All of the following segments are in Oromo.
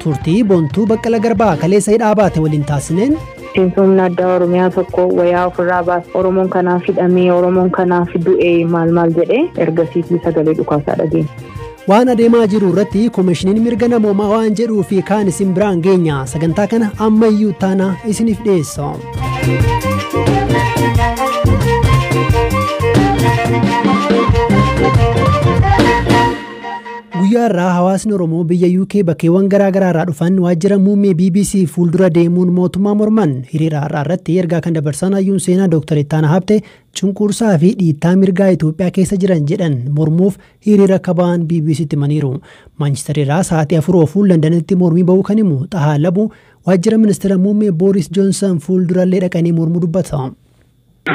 turtii boontuu Baqqala Garbaa kaleessa hidhaabaate waliin taasisneen Tinsumna adda Oromiyaa tokko wayaa ofirraa baas Oromoon kanaaf hidhamee Oromoon kanaaf du'ee maal jedhee ergasiitii sagalee dhukaasaa dhageenya. Waan adeemaa jiru irratti koomishiniin mirga namoomaa waan jedhuu fi kaan isin biraan geenya sagantaa kana ammayyuu taana isiniif dhiyeessa. Guyyaa irraa hawaasni Oromoo biyya UK bakkeewwan garaagaraa irraa dhufan waajjira muummee BBC fuuldura deemuun mootummaa morman hiriira har'aa irratti ergaa kan dabarsan hayyuun seenaa Dr. Ittaanaa Habtee cunqursaa fi dhiittaa mirgaa Itoophiyaa keessa jiran jedhan mormuuf hiriira kabaan BBCtti himaniiru. Maanchister irraa sa'aatii 4 ofuun Londanitti mormii ba'uu kan himu Xahaa Labuu waajjira ministeera muummee Boris Johnson fuuldurallee dhaqanii mormuu dubbata.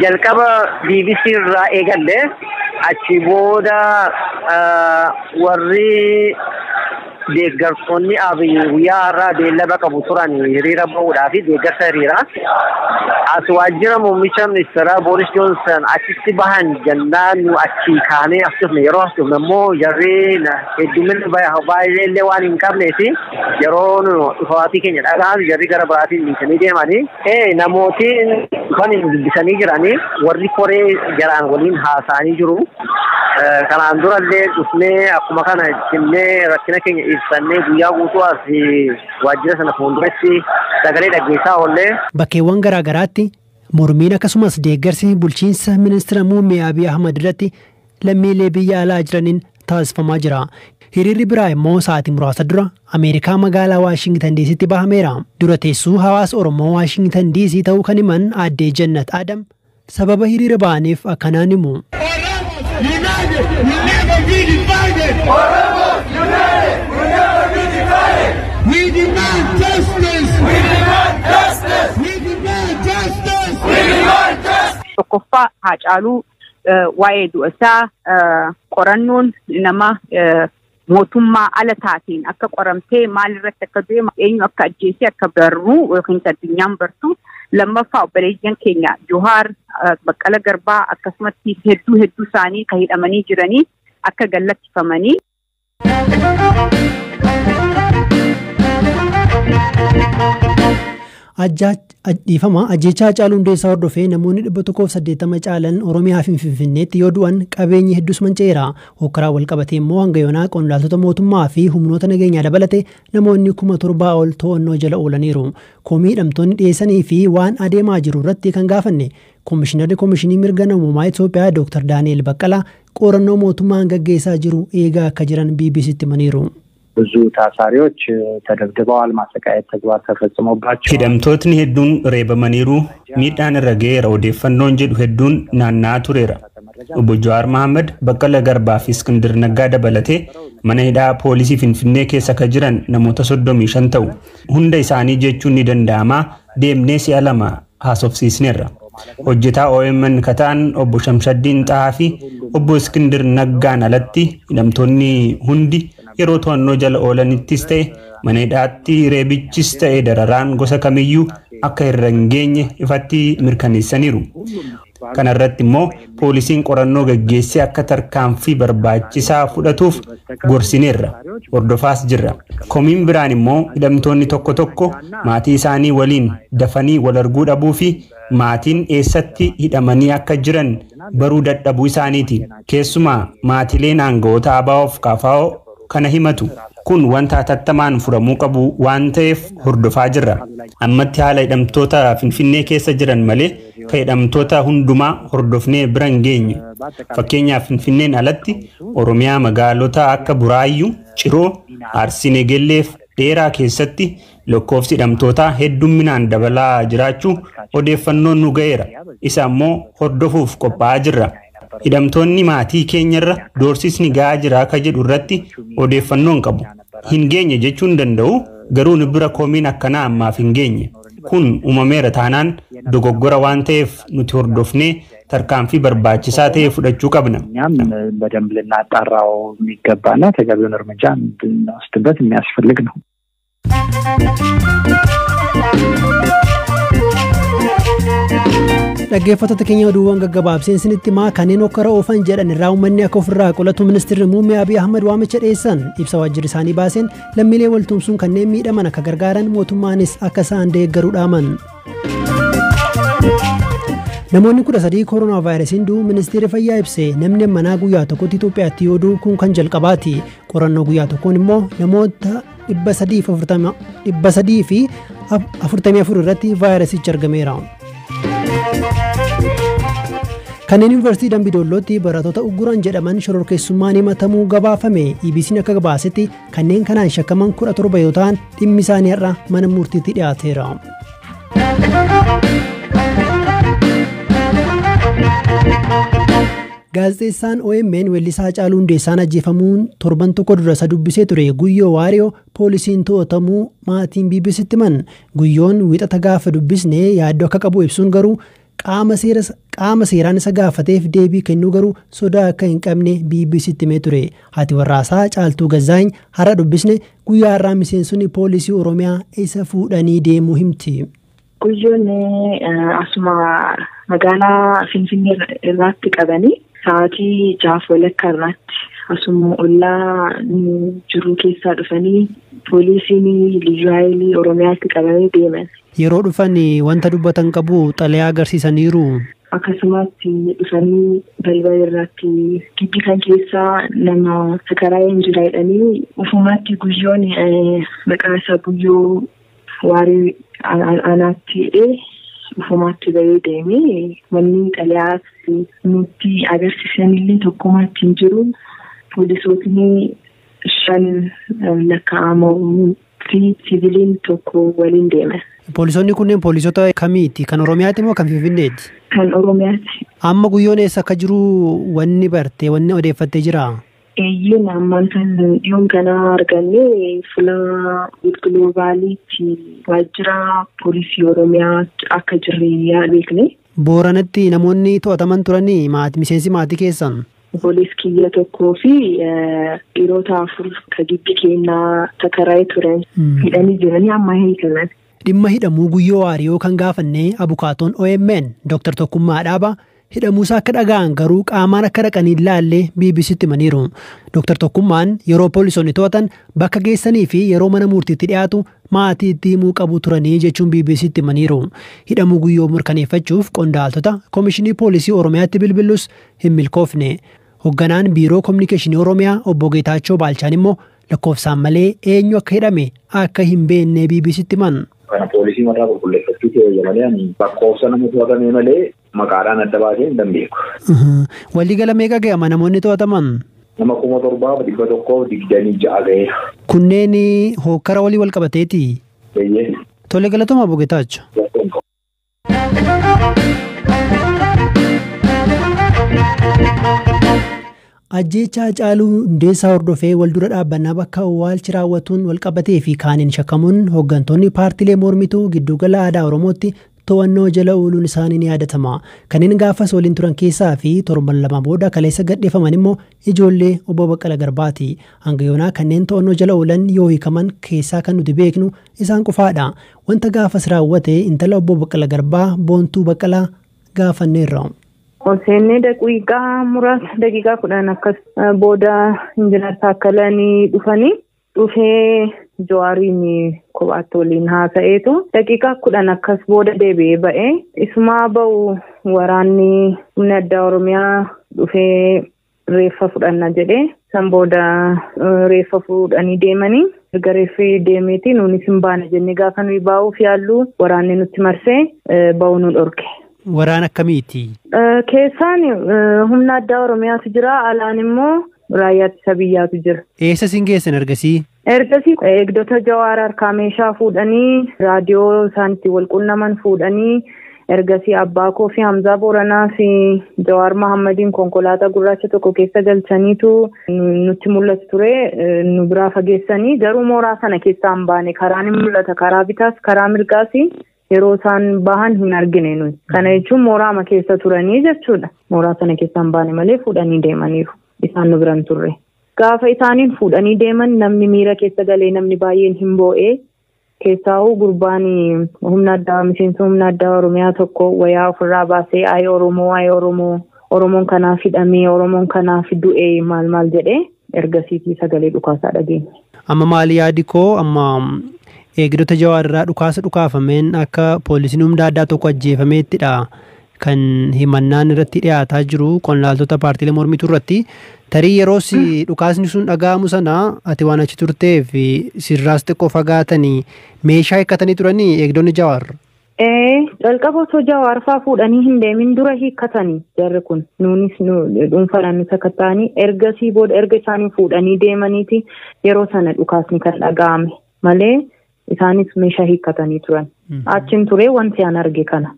Jalqaba BBC irraa eegalle achi booda warri deeggartoonni guyyaa irraa beellama qabu turan hiriira ba'uudhaa fi deeggarsa hiriira as waajjira muummicha ministeeraa Boris Johnson achitti bahan jennaan nu achi kaanee as dhufne yeroo as dhufne immoo jarri hedduminni baay'eellee waan hin qabneef yeroo dhufaatii keenya dhagaan jarri gara biraatiin dhiisanii deemanii namooti kan dubbisanii jiranii warri koree jaraan waliin haasa'anii jiru. Kanaan durallee dhufnee akkuma kana jennee rakkina keenya ibsannee guyyaa guutuu as waajjira sana fuulduratti sagalee dhaggeessaa oollee. Bakkeewwan garaagaraatti mormiin akkasumas deeggarsi bulchiinsa ministeera muummee Abiy Ahmad irratti lammiilee biyya alaa jiraniin taasifamaa jira. Hiriirri biraa immoo sa'aatii muraasa dura Ameerikaa magaalaa Waashingtan DC'tti bahameera. Dura teessuu hawaasa Oromoo Waashingtan DC ta'uu kan himan aadde Jannat Adam sababa hiriira ba'aniif akkanaan himu. United, we never be divided. United, we never be divided. We demand justice. We demand justice. We demand justice. We demand justice. Tokkoffaa Haacaaluu waa'ee du'asaa qorannoon nama mootummaa ala taateen akka qoramtee maalirratti akka deemu eenyu akka ajjeesee akka barru yookiin addunyaan bartu. Lammaffaa obboleeyyan keenya Johaar Baqqala Garbaa akkasumatti hedduu isaanii kan hidhamanii jiranii akka gallakkifamanii. Ajjeechaa Haacaaluu Hundeessaa hordofee namoonni 180 caalan Oromiyaa fi Finfinneetti yoo du'an qabeenyi hedduus manca'eera. Hokkaraa wal qabatee immoo hanga yoonaa qondaaltota mootummaa fi humnoota nageenyaa dabalate namoonni 7,000 ol to'annoo jala oolaniiru. Komii hidhamtoonni dhiyeessanii fi waan adeemaa jiru irratti kan gaafanne Koomishinarri Koomishinii Mirga Namoomaa Itoophiyaa Dr. Daani'el Baqqalaa qorannoo mootummaan gaggeessaa jiru eegaa akka jiran BBCtti himaniiru. ብዙ ታሳሪዎች ተደብድበዋል ማሰቃየት ተግባር ተፈጽሞባቸው ሂደምቶትኒ ሄዱን ሬበመኒሩ ሚዳን ረጌራ ኦዴፈኖን ጀዱ ሄዱን ናና ቱሬራ ኦቦ ጀዋር መሐመድ በቀለ ገርባ ፊ እስክንድር ነጋ ደበለቴ መነሂዳ ፖሊሲ ፊንፊኔ ኬሰ ከጅረን ነሞተ 35 ተው ሁንደ ኢሳኒ ጀቹን ይደንዳማ ዴምኔ ሲያለማ ሀሶፍሲስኔራ ሆጀታ ኦኤምን ከታን ኦቦ ሸምሸዲን ጣፊ ኦቦ እስክንድር ነጋን አለቲ ሂደምቶኒ ሁንዲ yeroo to'annoo jala oolanittis ta'e mana hidhaatti reebichis ta'e dararaan gosa kamiyyuu akka irra hin geenye ifatti mirkaneessaniiru. Kana irratti immoo poolisiin qorannoo gaggeessee akka tarkaanfii barbaachisaa fudhatuuf gorsineerra hordofaas jirra. Komiin biraan immoo hidhamtoonni tokko maatii isaanii waliin dafanii wal arguu dhabuu fi maatiin eessatti hidhamanii akka jiran baruu dadhabuu isaaniiti. Keessumaa maatileen aangawoota ABO'f KFO kana himatu kun wanta tattamaan furamuu qabu waan ta'eef hordofaa jirra. Ammatti haala hidhamtoota Finfinnee keessa jiran malee ka hidhamtoota hundumaa hordofnee bira hin geenye. Fakkeenyaaf Finfinneen alatti Oromiyaa magaalota akka Buraayyuu, Ciroo, Arsii Negelleef dheeraa keessatti lakkoofsi hidhamtootaa hedduminaan dabalaa jiraachuu odeeffannoon nu ga'eera. Isa immoo hordofuuf qophaa'aa jirra. Hidhamtoonni maatii keenyarra doorsisni ga'aa jira akka jedhu irratti odeeffannoon qabu. Hin geenye jechuun danda'u garuu ni bira komiin akkanaa ammaaf hin geenye. Kun uumameera taanaan dogoggora waan ta'eef nuti hordofnee tarkaanfii barbaachisaa ta'e fudhachuu qabna. በደንብ ልናጣራው የሚገባና ተገቢውን እርምጃ እንድንወስድበት የሚያስፈልግ ነው። Dhaggeeffattoota keenya oduuwwan gaggabaabseen isinitti himaa kanneen hokkara oofan jedhan irraa uummanni akka ofirraa qolatu ministeerri muummee Abiy Ahmed waamicha dhiyeessan ibsa waajjirri isaanii baaseen lammiilee waltumsuun kanneen miidhaman akka gargaaran mootummaanis akka isaan deeggaru dhaaman. Namoonni 13 koronaa vaayirasiin du'u ministeerri fayyaa ibse namni manaa guyyaa tokkotti Itoophiyaatti yoo du'u kun kan jalqabaati. Qorannoo guyyaa tokkoon immoo namoota 344 irratti vaayirasichi argameera. Kanneen yuunivarsiitii Dambidollootti barattoota ugguran jedhaman shororkeessummaan himatamuu gabaafame. EBC'n akka gabaasetti kanneen kanaan shakkaman 17 yoo ta'an dhimmi isaanii har'a mana murtiitti dhiyaateera. Gaazexeessaan OMN weellisaa Haacaaluu Hundeessaan ajjeefamuun torban tokko dura isa dubbisee ture Guyyoo Waariyoo poolisiin to'atamuu maatiin BBC'tti himan. Guyyoon wiixata gaafa dubbisne yaaddoo akka qabu ibsuun garuu qaama seeraan isa gaafateef deebii kennuu garuu sodaa akka hin qabne BBC'tti himee ture. Haati warraasaa Caaltuu Gazzaany har'a dubbisne guyyaa har'aa miseensonni poolisii Oromiyaa isa fuudhanii deemuu himti. Guyyoon asuma magaalaa Finfinnee irraatti qabanii sa'aatii 6 walakkaa irratti asuma ollaa jiru keessaa dhufanii poolisiin liyyuu Oromiyaatti qabanii deeman. Yeroo dhufan wanta dubbatan qabu xalayaa agarsiisaniiru. Akkasumas dhufanii balbala irratti gibbii kan keessaa nama sakaraa hin jira jedhanii ufumaatti Guyyoon maqaa isaa Guyyoo Waarii anaatti hidhee ufumaatti bahee deemee wanni xalayaa nutti agarsiisanillee tokkumatti hin jiru. Poolisootni 5 lakkaa'amuu fi siviiliin tokko waliin deeman. Poolisoonni kunneen poolisoota kamiiti? Kan Oromiyaati moo kan Finfinneeti? Kan Oromiyaati. Amma Guyyoon eessa akka jiru wanni barte wanni odeeffattee jira? Eeyyeen ammaan kan dhiyoon kana arganne fuula Gloobaaliitti waajjira poolisii Oromiyaa akka jirre beekne. Booranatti namoonni to'ataman turanii miseensi maatii keessan? Poolis kiyya tokkoo fi dhiirota 4 ka gibbii keenyaa takaraa'ee turan hidhanii jiranii amma hiikaman. Dhimma hidhamuu Guyyoo Waariyoo kan gaafanne abukaatoon OMN Dr. Tokkummaa Dhaabaa hidhamuusaa akka dhaga'an garuu qaamaan akka dhaqanii ilaallee BBC'tti himaniiru. Dr. Tokkummaan yeroo poolisoonni to'atan bakka geessanii fi yeroo mana murtiitti dhiyaatu maatiitti himuu qabu turanii jechuun BBC'tti himaniiru. Hidhamuu Guyyoo mirkaneeffachuuf qondaaltota Komishinii Poolisii Oromiyaatti bilbilus hin milkoofne. Hoogganaan Biiroo Kominikeeshinii Oromiyaa obbo Geetaachoo Baalchaan immoo lakkoofsaan malee eenyu akka hidhame akka hin beekne BBC'tti himan. Kana poolisii mataa qulqulleeffachuu ta'ee malee lakkoofsa nama to'atame malee maqaadhaan adda baasee hin dandeeku. Waliigala meeqa ga'ama namoonni to'ataman? Nama 7,126 ga'eera. Kunneen hokkara walii wal qabateeti? Eeyyee. Tole galatoomaa obbo Geetaachoo. Ajjeechaa Haacaaluu Hundeessaa hordofee waldura dhaabbannaa bakka awwaalchi raawwatuun walqabatee fi kaaniin shakkamuun hooggantoonni paartilee mormituu giddugala aadaa Oromootti to'annoo jala ooluun isaanii ni yaadatama. Kanneen gaafas waliin turan keessaa fi torban lama booda kaleessa gadhiifaman immoo ijoollee obbo Baqqala Garbaati. Hanga yoonaa kanneen to'annoo jala oolan yoo hiikaman keessaa kan nuti beeknu isaan qofaadha. Wanta gaafas raawwate intala obbo Baqqala Garbaa Boontuu Baqqalaa gaafanneerra. Seennee daqiiqaa muraasa daqiiqaa 10 akkas booda injinar Taakkalanii dhufee Jawaariin kophaatti waliin haasa'eetu daqiiqaa 10 akkas booda deebi'ee ba'ee isumaa ba'u waraanni humna addaa Oromiyaa dhufee reeffa fudhanna jedhee san booda reeffa fudhanii deemanii erga reeffi deemeeti nuunis hin baana jennee gaafa nuyi baa'uuf yaallu waraanni nutti marsee ba'uu nu dhorke. Waraan akkamiiti? Keessaan humna addaa Oromiyaatu jira, alaan immoo raayyaa ittisa biyyaatu jira. Eessa isin geessan ergasii? Ergasii eegdota Jawaar harkaa meeshaa fuudhanii raadiyoo isaanitti wal qunnaman fuudhanii ergasii abbaa koo fi Hamzaa Booranaa fi Jawaar Mahammadiin konkolaataa gurraacha tokko keessa galchaniitu nutti mul'atu ture. Nu biraa fageessanii garuu mooraa sana keessaa hin baane. Karaan hin mul'ata, karaa bitaas karaa mirgaas yeroo isaan bahan hin argine nuyi. Kana jechuun mooraa keessa turanii jechuudha. Mooraa sana keessaa hin baane malee fuudhanii deemaniiru. Isaan nu biran turre. Gaafa isaaniin fuudhanii deeman namni miira keessa galee namni baay'een hin boo'ee Keessaa'uu gurbaan humna addaa miseensa humna addaa Oromiyaa tokko wayaa ofirraa baasee ay Oromoon kanaaf hidhamee Oromoon kanaaf du'ee maal jedhee ergasiitii sagalee dhukaasaa dhageenya. Amma maali yaadi koo amma eegdota Jawaarraa dhukaafameen akka poolisiin humna addaa tokko ajjeefameettidha kan himannaan irratti dhiyaataa jiru qondaaltota paartiilee mormituu irratti tarii yeroo dhukaasni sun dhaga'amu sana ati waan achi turteef sirraas xiqqoo fagaatanii meeshaa hiikkatanii turanii eegdonni Jawaar. Jalqaba osoo Jawaar fa'aa fuudhanii hin deemin dura hiikkatanii jarri kun nuunis dhuunfaadhaan nu sakatta'anii ergasii booda erga isaanii fuudhanii deemaniiti yeroo sana dhukaasni kan dhaga'ame malee isaanis meeshaa hiikkatanii turan. Achiin ture wanti an arge kana.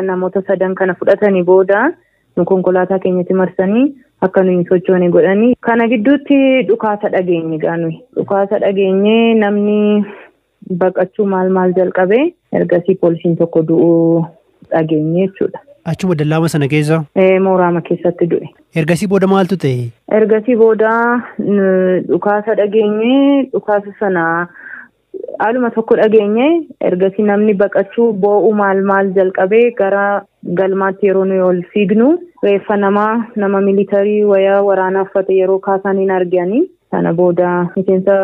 Namoota sadan kana fudhatanii booda nu konkolaataa keenyatti marsanii akka nuyi sochoone godhanii kana gidduutti dhukaasa dhageenye gaanui. Dhukaasa dhageenye namni baqachuu maal jalqabee ergasii poolisiin tokko du'uu dhageenye jechuudha. Achuma dallaama sana keessa? Mooraama keessatti du'e. Ergasii booda maaltu ta'e? Ergasii booda dhukaasa dhageenye dhukaasa sana haaluma tokko dhageenye ergasii namni baqachuu boo'u maal jalqabee gara galmaatti yeroo nuyi ol fiignu reeffa nama militarii wayaa waraanaa uffate yeroo kaasan hin arganii sana booda miseensa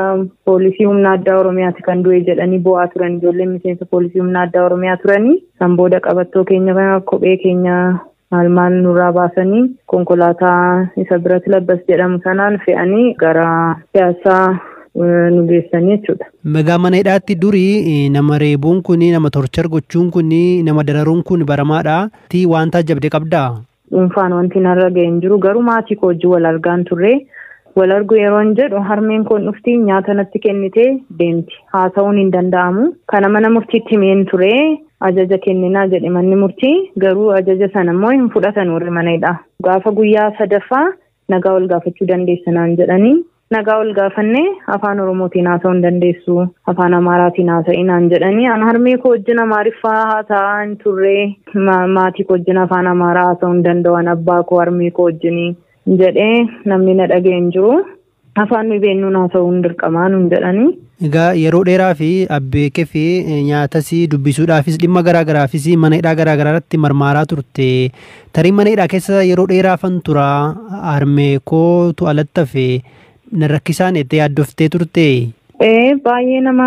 poolisii humna addaa Oromiyaati kan du'e jedhanii boo'aa turan ijoolleen miseensa poolisii humna addaa Oromiyaa turanii san booda qabattoo keenya kophee keenya maal nurraa baasanii konkolaataa isa biratti labbas jedhamu sanaan fe'anii gara siyaasaa nu geessanii jechuudha. Meegaa mana hidhaatti durii nama reebuun kuni nama torchar gochuun kuni nama dararuun kun baramaadha. Tii wanta ajabde qabdaa? Dhuunfaan wanti narra ga'e hin jiru garuu maatii koo wajjin wal argaan turre wal argu yeroo jedhu harmeen koon dhufti nyaata natti kennitee deemti. Haasa'uun hin danda'amu. Kana mana murtiitti himeen ture ajaja kenninaa jedhe manni murtii garuu ajaja sana immoo hin fudhatan warri mana hidhaa. Gaafa guyyaa sadaffaa nagaa ol gaafachuu dandeessanaan jedhanii. Nagaa ol gaafannee afaan Oromootiin haasa'uu hin dandeessu afaan Amaaraatiin haasa'inaan jedhanii an harmee koo wajjin Amaariffaa haasa'aa hin turre maatii koo wajjin afaan Amaaraa haasa'uu hin danda'an abbaa koo harmee koo wajjin jedhee namni na dhaga'e hin jiru afaan nuyi beennuun haasa'uu hin dirqamaa nuun jedhanii. Egaa yeroo dheeraa fi abbeekee fi nyaatas dubbisuudhaafis dhimma garaagaraafis mana hidhaa garaagaraatti marmaaraa turte tarii mana hidhaa keessa yeroo dheeraafan tura harmee kootu alatti hafe. Rakkisaan itti yaaddoftee turte? Baay'ee nama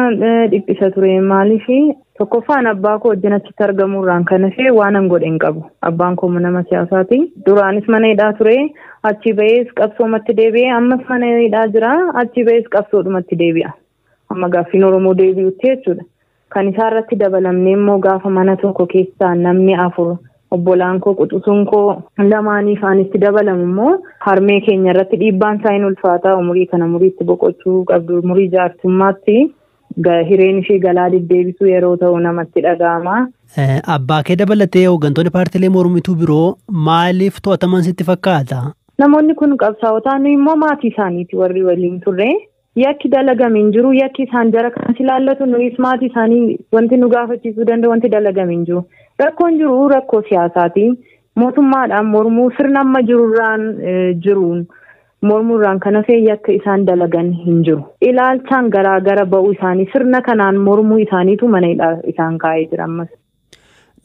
dhiphisa ture maaliif tokkoffaan abbaa koo wajjin achitti argamuurraan kan hafe waan an godhe hin qabu. Abbaan koo nama siyaasaati. Duraanis mana hidhaa ture achi ba'ees qabsoomatti deebi'ee ammas mana hidhaa jira achi ba'ees qabsoodhumatti deebi'a. Amma gaaffiin Oromoo deebi'utti jechuudha. Kan isaa irratti dabalamne immoo gaafa mana tokko keessaa namni 4 obbolaan koo quxusuun koo lamaanii isaanitti dabalamu immoo harmee keenya irratti dhiibbaan isaa hin ulfaataa umurii kana muriitti boqochuu qabdu umurii jaartummaatti hireen ishee galaa deddeebisuu yeroo ta'u namatti dhaga'ama. Abbaa kee dabalatee hooggantoonni paartiilee mormituu biroo maaliif to'ataman sitti fakkaata? Namoonni kun qabsaa'otaan immoo maatii isaaniiti warri waliin turre. Yakki dalagame hin jiru yakki isaan jara kanas ilaallatu nuyi maatii isaanii wanti nu gaafachiisuu danda'u wanti dalagame hin jiru. Rakkoon jiru rakkoo siyaasaati. Mootummaadhaan mormuu sirna amma jiruun mormuurraan kan hafe yakka isaan dalagan hin jiru. Ilaalchaan garaagara ba'uu isaanii sirna kanaan mormuu isaaniitu mana hidhaa isaan kaa'ee jira ammas.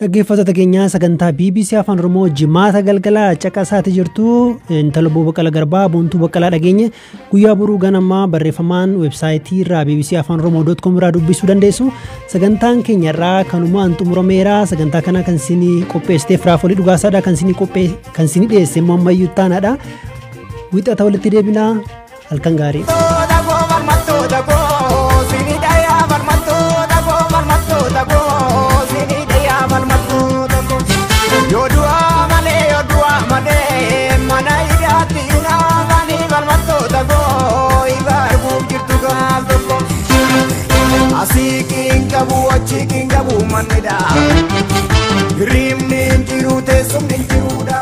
Dhaggeeffattoota keenya sagantaa BBC Afaan Oromoo jimaata galgalaa caqasaati jirtu intala Baqqalaa Garbaa Boontuu Baqqalaa dhageenye guyyaa boruu ganama barreeffamaan websaayitii irraa bbcafaanoromoo.com irraa dubbisuu dandeessu. Sagantaan keenya irraa kanumaan xumurameera. Sagantaa kana kan isinii qopheessiteef Raafolii Dhugaasaadha kan isinii dhiyeesse immoo ammayyuu taanaadha. Wixata walitti deebinaa halkan gaarii. Yodua male mana idati na bani balmatto dago ibar bukirtu gago asikin kabu manida rimnin jiru te sumnin jiru da